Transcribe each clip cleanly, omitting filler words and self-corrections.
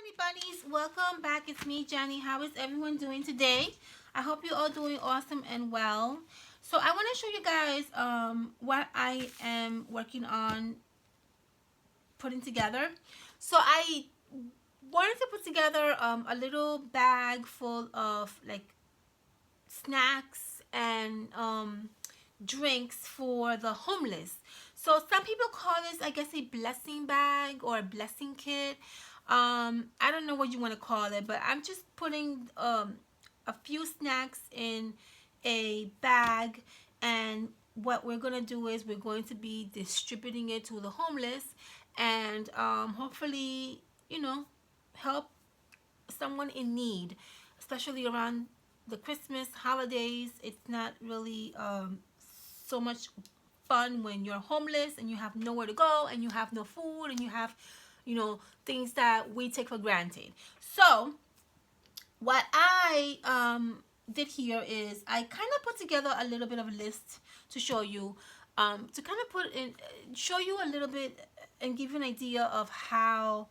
honey bunnies, welcome back. It's me, Jenny. How is everyone doing today? I hope you're all doing awesome and well. So I want to show you guys what I am working on putting together. So I wanted to put together a little bag full of like snacks and drinks for the homeless. So some people call this, I guess, a blessing bag or a blessing kit. I don't know what you want to call it, but I'm just putting a few snacks in a bag, and what we're gonna do is we're going to be distributing it to the homeless, and hopefully, help someone in need, especially around the Christmas holidays. It's not really so much fun when you're homeless and you have nowhere to go and you have no food and you have, things that we take for granted. So what I did here is I kind of put together a little bit of a list to show you, to kind of show you a little bit and give you an idea of how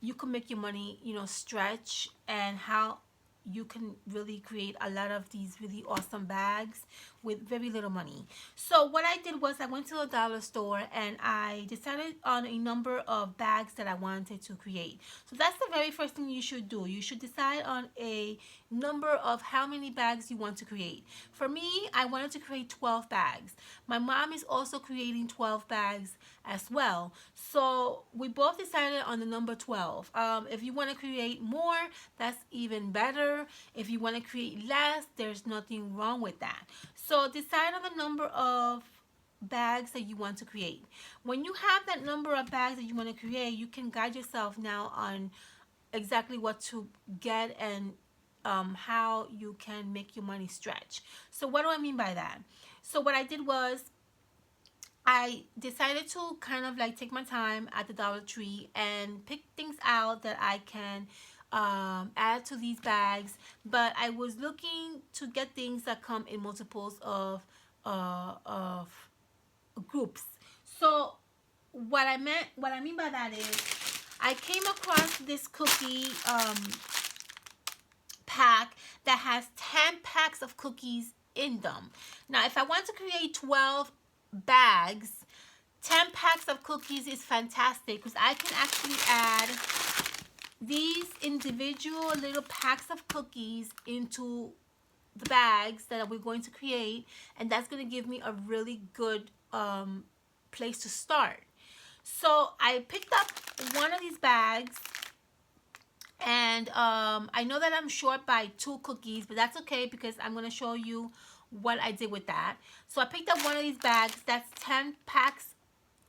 you can make your money, stretch, and how you can really create a lot of these really awesome bags with very little money. So what I did was I went to a dollar store and I decided on a number of bags that I wanted to create. So that's the very first thing you should do. You should decide on a number of how many bags you want to create. For me, I wanted to create 12 bags. My mom is also creating 12 bags as well. So we both decided on the number 12. If you want to create more, that's even better. If you want to create less, there's nothing wrong with that. So decide on the number of bags that you want to create. When you have that number of bags that you want to create, you can guide yourself now on exactly what to get and how you can make your money stretch. So what do I mean by that? So what I did was I decided to kind of like take my time at the Dollar Tree and pick things out that I can add to these bags, but I was looking to get things that come in multiples of groups. So what I mean by that is I came across this cookie pack that has 10 packs of cookies in them. Now if I want to create 12 bags, 10 packs of cookies is fantastic because I can actually add these individual little packs of cookies into the bags that we're going to create, and that's going to give me a really good place to start. So I picked up one of these bags, and I know that I'm short by 2 cookies, but that's okay because I'm going to show you what I did with that. So I picked up one of these bags. That's 10 packs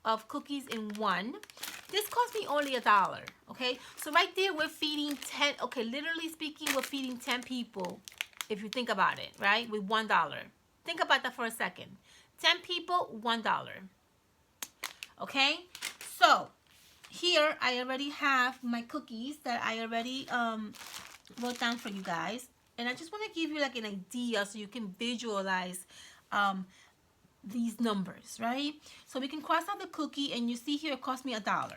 of cookies in one. This cost me only $1. Okay, so right there we're feeding 10. Okay, literally speaking, we're feeding 10 people if you think about it, right, with $1. Think about that for a second. 10 people, $1. Okay, so here I already have my cookies that I already wrote down for you guys, and I just want to give you like an idea so you can visualize these numbers, right? So we can cross out the cookie, and you see here it cost me $1.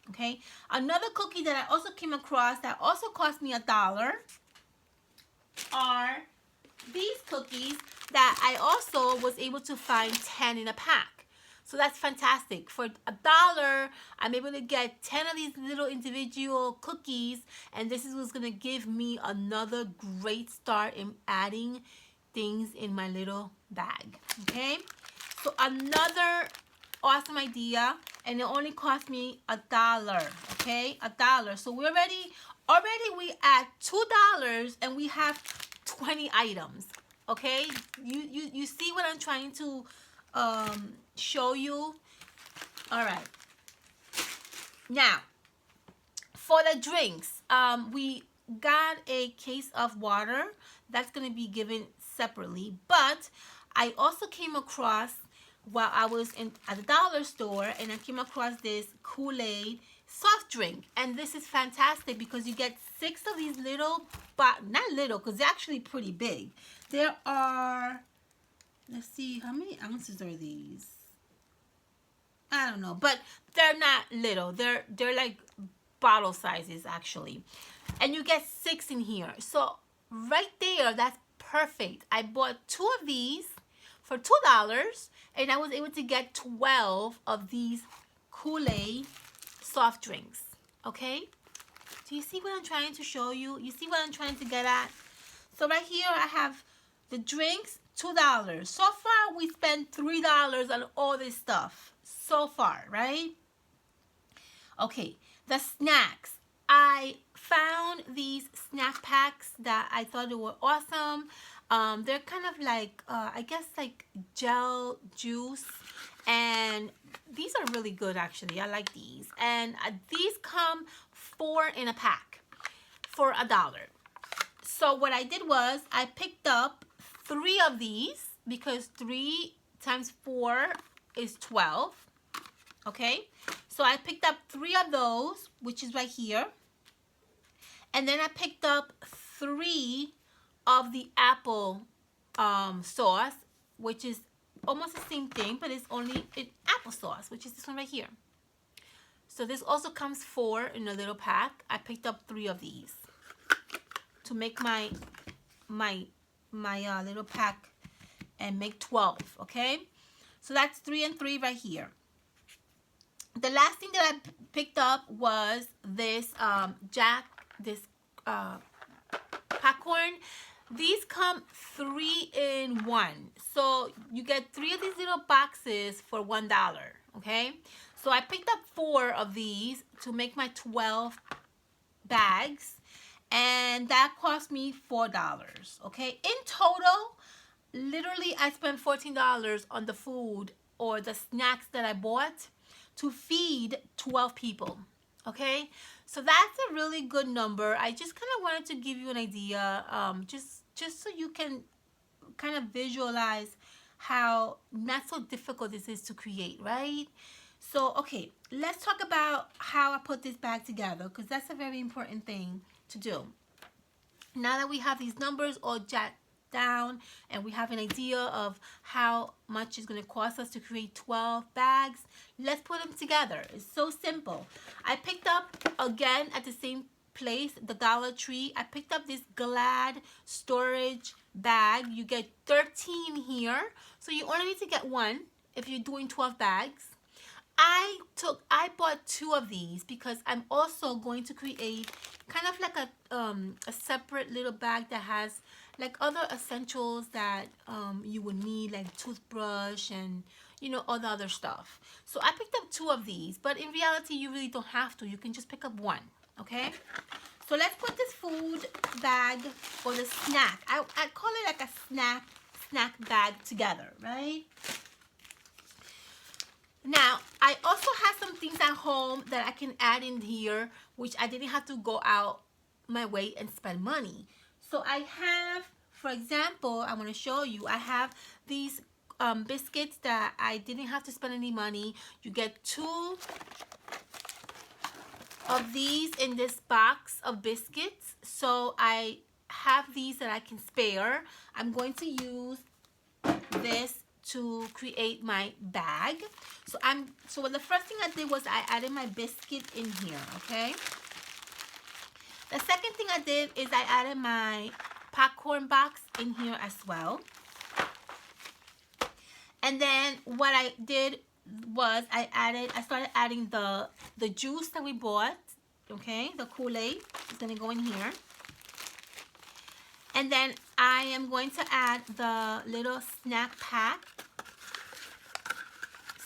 Okay, another cookie that I also came across that also cost me $1 are these cookies that I also was able to find 10 in a pack. So that's fantastic. For $1, I'm able to get 10 of these little individual cookies, and this is what's gonna give me another great start in adding things in my little bag. Okay, so another awesome idea, and it only cost me $1. Okay, $1. So we already we at $2 and we have 20 items. Okay, you see what I'm trying to show you? All right, now for the drinks, we got a case of water that's going to be given separately, but I also came across while I was at the dollar store, and I came across this Kool-Aid soft drink, and this is fantastic because you get 6 of these little, but not little because they're actually pretty big. There are, let's see, how many ounces are these? I don't know, but they're not little. They're like bottle sizes actually. And you get 6 in here. So right there, that's perfect. I bought 2 of these for $2 and I was able to get 12 of these Kool-Aid soft drinks. Okay? Do you see what I'm trying to show you? You see what I'm trying to get at? So right here I have the drinks, $2. So far we spent $3 on all this stuff. So far, right? Okay, the snacks. I found these snack packs that I thought they were awesome. They're kind of like, I guess like gel juice. And these are really good actually. I like these. And these come 4 in a pack for $1. So what I did was I picked up 3 of these because 3 times 4 is 12. Okay, so I picked up 3 of those, which is right here. And then I picked up 3 of the apple sauce, which is almost the same thing, but it's only in applesauce, which is this one right here. So this also comes 4 in a little pack. I picked up 3 of these to make my little pack and make 12. Okay, so that's 3 and 3 right here. The last thing that I picked up was this popcorn. These come 3 in 1, so you get 3 of these little boxes for $1. Okay, so I picked up 4 of these to make my 12 bags, and that cost me $4. Okay, in total, literally I spent $14 on the food or the snacks that I bought to feed 12 people. Okay, so that's a really good number. I just kind of wanted to give you an idea, just so you can kind of visualize how not so difficult this is to create, right? So okay, let's talk about how I put this bag together, because that's a very important thing to do. Now that we have these numbers all jotted down and we have an idea of how much it's going to cost us to create 12 bags, let's put them together. It's so simple. I picked up, again at the same place, the Dollar Tree, I picked up this Glad storage bag. You get 13 here, so you only need to get 1 if you're doing 12 bags. I bought 2 of these because I'm also going to create kind of like a separate little bag that has like other essentials that you would need, like toothbrush and all the other stuff. So I picked up 2 of these, but in reality you really don't have to. You can just pick up 1. Okay, so let's put this food bag or the snack, I call it like a snack bag together, right? Now, I also have some things at home that I can add in here, which I didn't have to go out my way and spend money. So I have, for example, I want to show you, I have these biscuits that I didn't have to spend any money. You get 2 of these in this box of biscuits. So I have these that I can spare. I'm going to use this to create my bag. So the first thing I did was I added my biscuit in here, okay? The second thing I did is I added my popcorn box in here as well. And then what I did was I started adding the juice that we bought, okay? The Kool-Aid is going to go in here. And then I am going to add the little snack pack.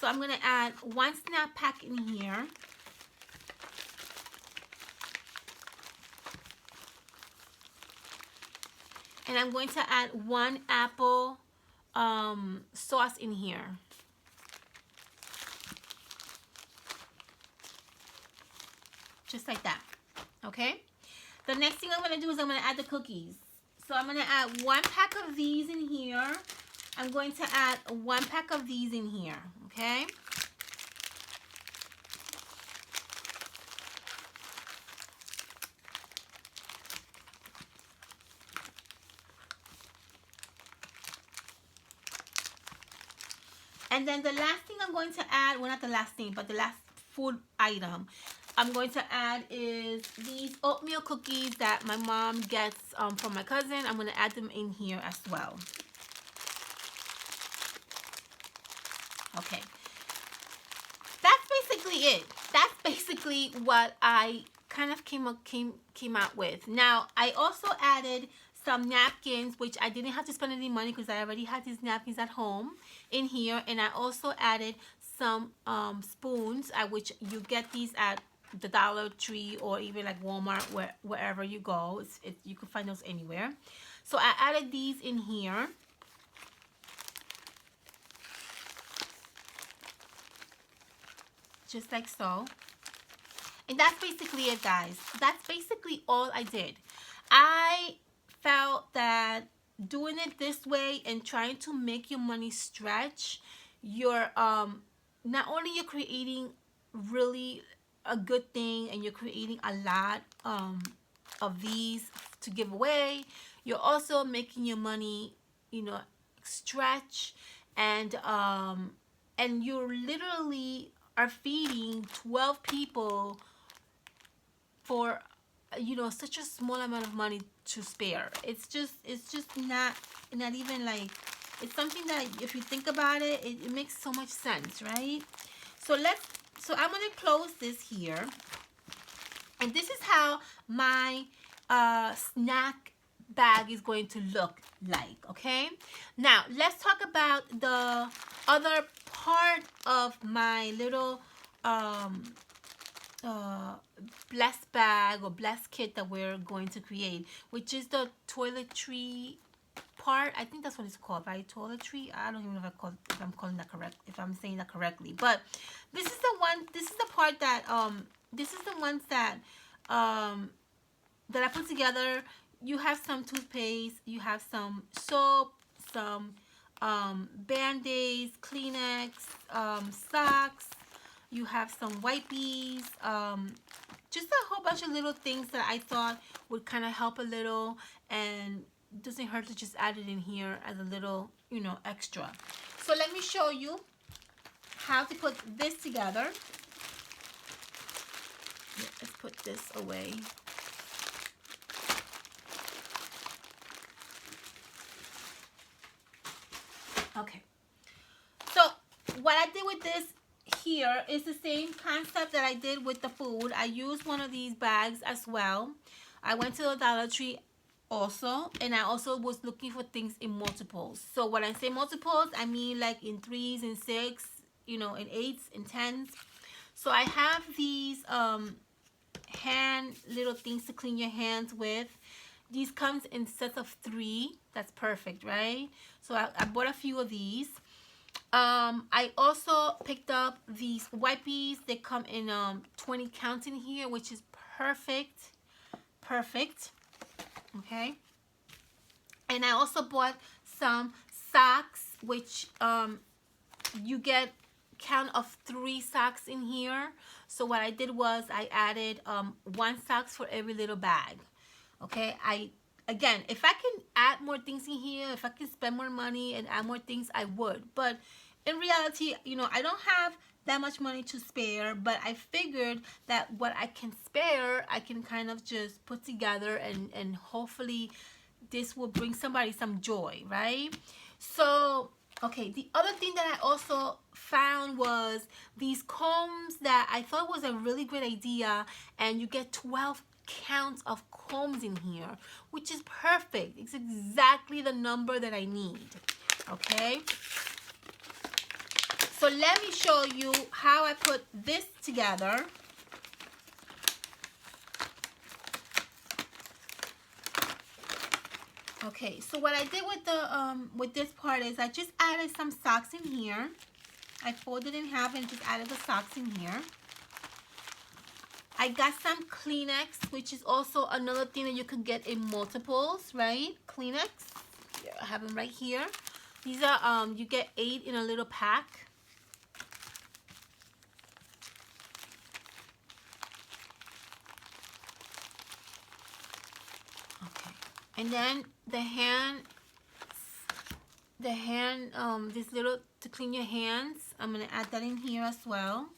So I'm going to add 1 snack pack in here. And I'm going to add 1 apple sauce in here. Just like that. Okay? The next thing I'm going to do is I'm going to add the cookies. So I'm going to add 1 pack of these in here. I'm going to add 1 pack of these in here. Okay? And then the last thing I'm going to add, well, not the last thing, but the last food item, I'm going to add is these oatmeal cookies that my mom gets from my cousin. I'm going to add them in here as well. Okay. That's basically it. That's basically what I kind of came out with. Now, I also added some napkins, which I didn't have to spend any money because I already had these napkins at home in here. And I also added some spoons, which you get these at the Dollar Tree or even like Walmart, wherever you go. You can find those anywhere. So I added these in here. Just like so. And that's basically it, guys. That's basically all I did. I felt that doing it this way and trying to make your money stretch, you're not only you're creating really a good thing and you're creating a lot of these to give away, you're also making your money, you know, stretch, and you literally are feeding 12 people for, you know, such a small amount of money to spare. It's just not even like, it's something that if you think about it, it makes so much sense, right? So I'm gonna close this here, and this is how my snack bag is going to look like. Okay, now let's talk about the other part of my little blessed bag or blessed kit that we're going to create, which is the toiletry part. I think that's what it's called, right? Toiletry. I don't even know if I'm calling that correct, if I'm saying that correctly. But this is the one. This is the part that this is the ones that that I put together. You have some toothpaste. You have some soap. Some Band-Aids, Kleenex, socks. You have some wipies, just a whole bunch of little things that I thought would kind of help a little, and doesn't hurt to just add it in here as a little, you know, extra. So let me show you how to put this together. Let's put this away. Okay. So what I did with this here is the same concept that I did with the food. I used one of these bags as well. I went to the Dollar Tree also, and I also was looking for things in multiples. So when I say multiples, I mean like in 3s and 6, you know, in 8s and 10s. So I have these hand little things to clean your hands with. These comes in sets of 3. That's perfect, right? So I bought a few of these. I also picked up these wipies. They come in 20 count in here, which is perfect. Okay. And I also bought some socks, which you get count of 3 socks in here. So what I did was I added 1 socks for every little bag. Okay. Again, if I can add more things in here, if I can spend more money and add more things, I would. But in reality, you know, I don't have that much money to spare, but I figured that what I can spare, I can kind of just put together, and hopefully this will bring somebody some joy, right? So, okay, the other thing that I also found was these combs that I thought was a really great idea, and you get 12 counts of combs in here, which is perfect. It's exactly the number that I need. Okay, so let me show you how I put this together. Okay, so what I did with this part is I just added some socks in here. I folded in half and just added the socks in here. I got some Kleenex, which is also another thing that you can get in multiples, right? Kleenex. Yeah, I have them right here. These are, you get 8 in a little pack. Okay. And then this little to clean your hands. I'm going to add that in here as well.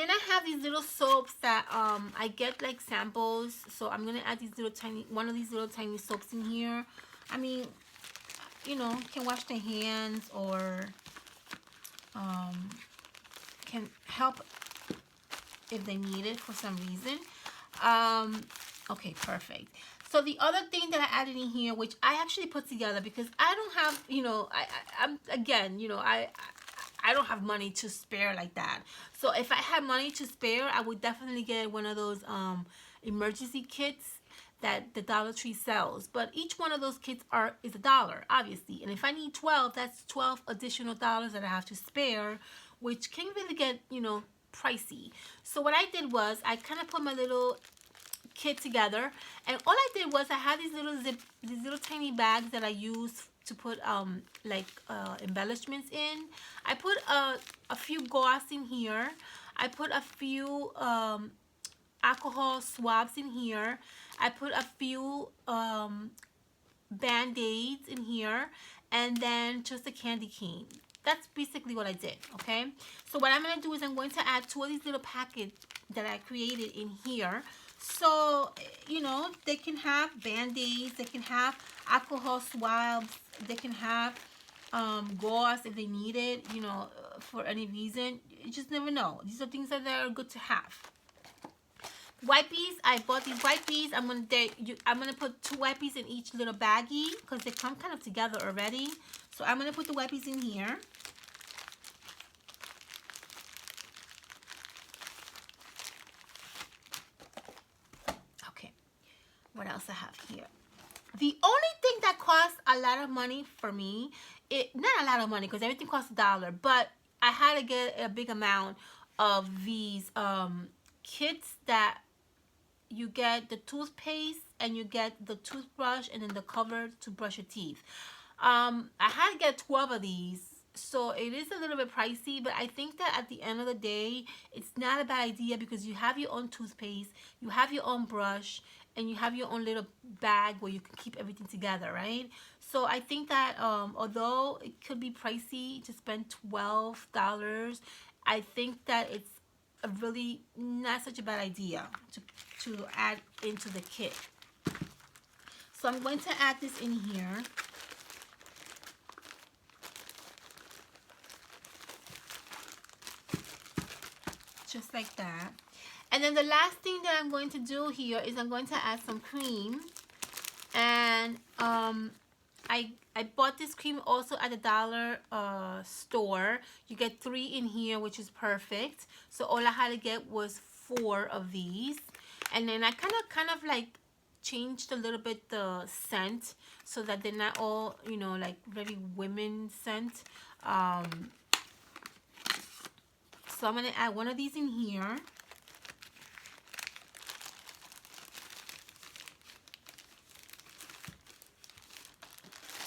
then I have these little soaps that I get like samples. So I'm gonna add these little tiny, one of these little tiny soaps in here. I mean, you know, can wash their hands or can help if they need it for some reason. Okay, perfect. So the other thing that I added in here, which I actually put together because I don't have, you know, I'm again, you know, I don't have money to spare like that. So if I had money to spare, I would definitely get one of those emergency kits that the Dollar Tree sells. But each one of those kits is $1, obviously. And if I need 12, that's 12 additional dollars that I have to spare, which can really get, you know, pricey. So what I did was I kind of put my little kit together, and all I did was I had these little tiny bags that I use to put embellishments in. I put a few gauze in here. I put a few alcohol swabs in here. I put a few band-aids in here, and then just a candy cane. That's basically what I did, okay? So what I'm going to do is I'm going to add 2 of these little packets that I created in here. So, you know, they can have band-aids, they can have alcohol swabs, they can have gauze if they need it, you know, for any reason. You just never know. These are things that are good to have. Wipes, I bought these wipes. I'm gonna put 2 wipes in each little baggie because they come kind of together already. So I'm gonna put the wipes in here. Okay, what else I have here? The only thing that costs a lot of money for me, not a lot of money because everything costs $1, but I had to get a big amount of these kits that you get the toothpaste and you get the toothbrush and then the cover to brush your teeth. I had to get 12 of these, so it is a little bit pricey, but I think that at the end of the day, it's not a bad idea because you have your own toothpaste, you have your own brush, and you have your own little bag where you can keep everything together, right? So I think that although it could be pricey to spend $12, I think that it's a really not such a bad idea to add into the kit. So I'm going to add this in here. Just like that. And then the last thing that I'm going to do here is I'm going to add some cream. And I bought this cream also at the dollar store. You get 3 in here, which is perfect. So all I had to get was 4 of these. And then I kind of like changed a little bit the scent so that they're not all, you know, like very women scent. So I'm going to add 1 of these in here.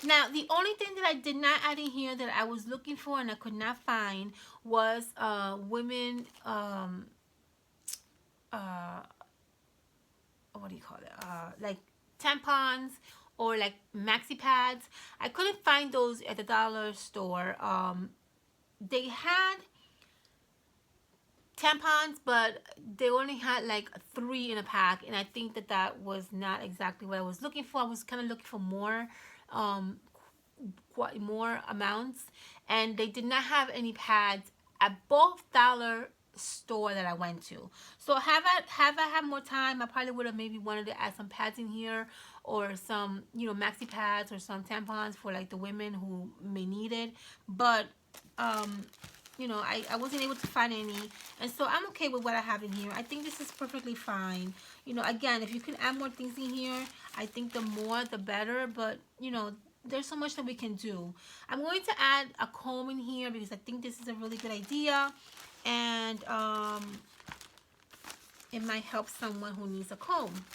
Now, the only thing that I did not add in here that I was looking for and I could not find was women, what do you call it? Like tampons or like maxi pads. I couldn't find those at the dollar store. They had tampons, but they only had like 3 in a pack, and I think that that was not exactly what I was looking for. I was kind of looking for more more amounts, and they did not have any pads at both dollar store that I went to. So have I had more time, I probably would have maybe wanted to add some pads in here or some, you know, maxi pads or some tampons for like the women who may need it, but you know, I wasn't able to find any, and so I'm okay with what I have in here. I think this is perfectly fine. You know, again, if you can add more things in here, I think the more the better, but you know, there's so much that we can do. I'm going to add a comb in here because I think this is a really good idea, and it might help someone who needs a comb.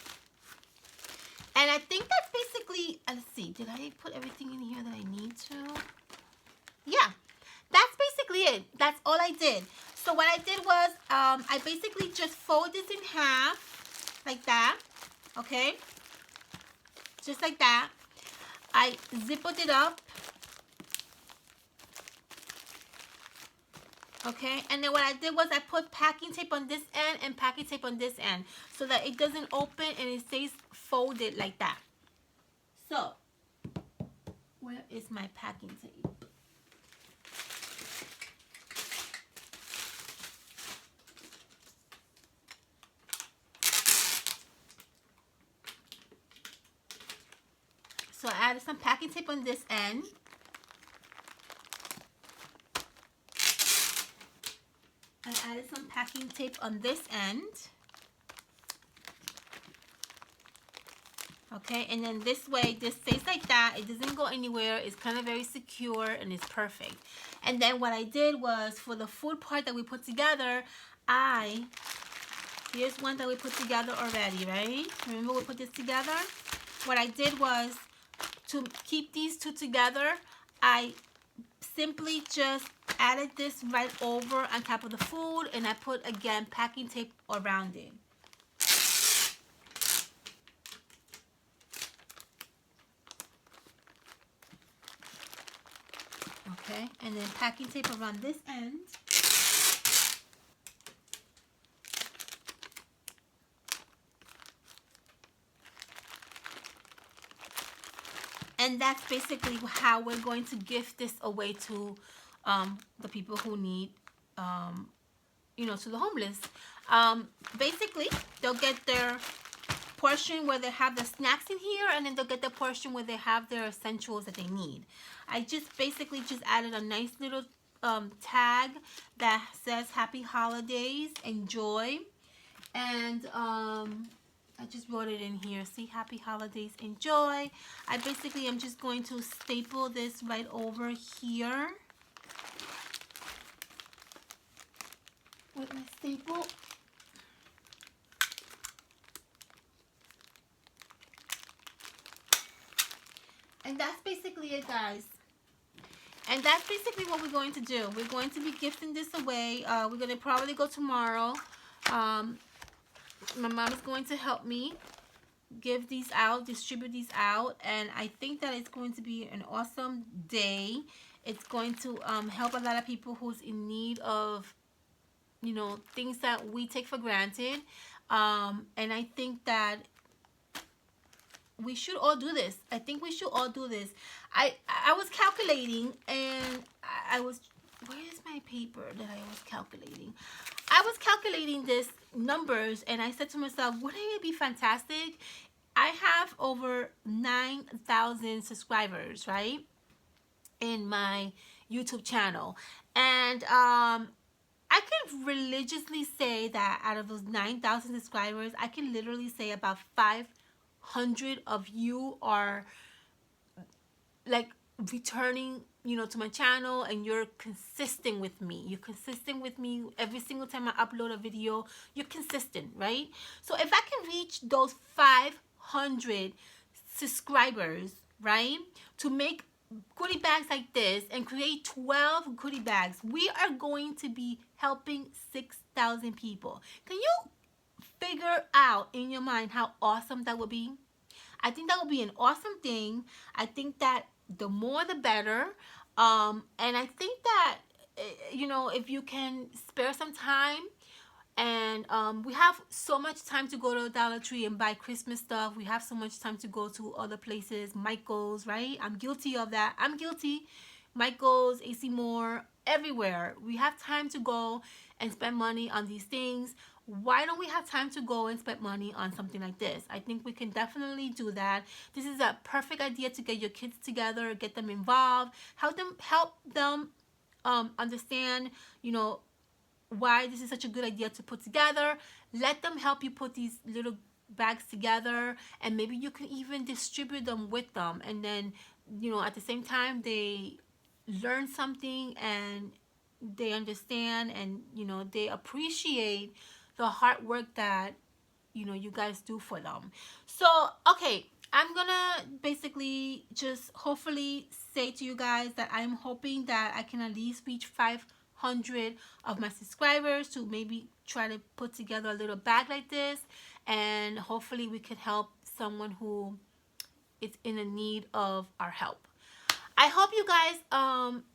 And I think that's basically, let's see, did I put everything in here that I need to? Yeah, that's basically it. That's all I did. So what I did was, I basically just fold this in half, like that, okay? Just like that. I zippered it up. Okay, and then what I did was I put packing tape on this end and packing tape on this end so that it doesn't open and it stays folded like that. So, where is my packing tape? So I added some packing tape on this end. I added some packing tape on this end. Okay, and then this way, this stays like that. It doesn't go anywhere. It's kind of very secure and it's perfect. And then what I did was for the food part that we put together, here's one that we put together already, right? Remember we put this together? What I did was to keep these two together, I simply just added this right over on top of the food and I put again packing tape around it. Okay, and then packing tape around this end. And that's basically how we're going to gift this away to the people who need, you know, to the homeless. Basically, they'll get their portion where they have the snacks in here, and then they'll get the portion where they have their essentials that they need. I just basically just added a nice little tag that says Happy Holidays, enjoy. And I just wrote it in here. See, Happy Holidays, enjoy. I basically am just going to staple this right over here with my staple. And that's basically it, guys. And that's basically what we're going to do. We're going to be gifting this away. We're going to probably go tomorrow. My mom is going to help me give these out, distribute these out, and I think that it's going to be an awesome day. It's going to help a lot of people who's in need of, you know, things that we take for granted. And I think that we should all do this. I think we should all do this. I was calculating, and I was, where is my paper that I was calculating? I was calculating this numbers, and I said to myself, wouldn't it be fantastic? I have over 9,000 subscribers, right, in my YouTube channel, and I can religiously say that out of those 9,000 subscribers, I can literally say about 500 of you are like returning, you know, to my channel, and you're consistent with me. You're consistent with me every single time I upload a video. You're consistent, right? So if I can reach those 500 subscribers, right, to make goodie bags like this and create 12 goodie bags, we are going to be helping 6,000 people. Can you figure out in your mind how awesome that would be? I think that would be an awesome thing. I think that the more the better. And I think that, you know, if you can spare some time, and we have so much time to go to Dollar Tree and buy Christmas stuff. We have so much time to go to other places, Michael's, right? I'm guilty of that. I'm guilty. Michael's, AC Moore, everywhere. We have time to go and spend money on these things. Why don't we have time to go and spend money on something like this? I think we can definitely do that. This is a perfect idea to get your kids together, get them involved, help them understand, you know, why this is such a good idea to put together. Let them help you put these little bags together, and maybe you can even distribute them with them, and then, you know, at the same time they learn something and they understand, and, you know, they appreciate the hard work that, you know, you guys do for them. So okay, I'm gonna basically just hopefully say to you guys that I'm hoping that I can at least reach 500 of my subscribers to maybe try to put together a little bag like this, and hopefully we could help someone who is in a need of our help. I hope you guys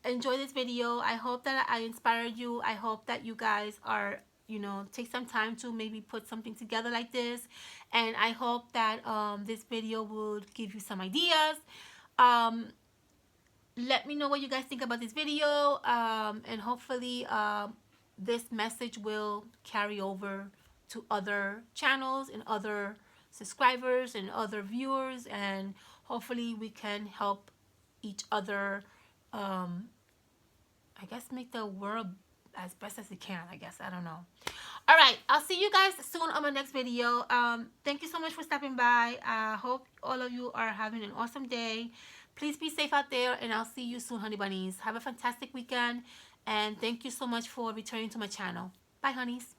enjoy this video. I hope that I inspired you. I hope that you guys are, you know, take some time to maybe put something together like this. And I hope that this video would give you some ideas. Um, let me know what you guys think about this video, and hopefully this message will carry over to other channels and other subscribers and other viewers, and hopefully we can help each other, I guess, make the world as best as it can, I guess. I don't know. All right, I'll see you guys soon on my next video. Thank you so much for stopping by. I hope all of you are having an awesome day. Please be safe out there, and I'll see you soon, honey bunnies. Have a fantastic weekend, and thank you so much for returning to my channel. Bye, honeys.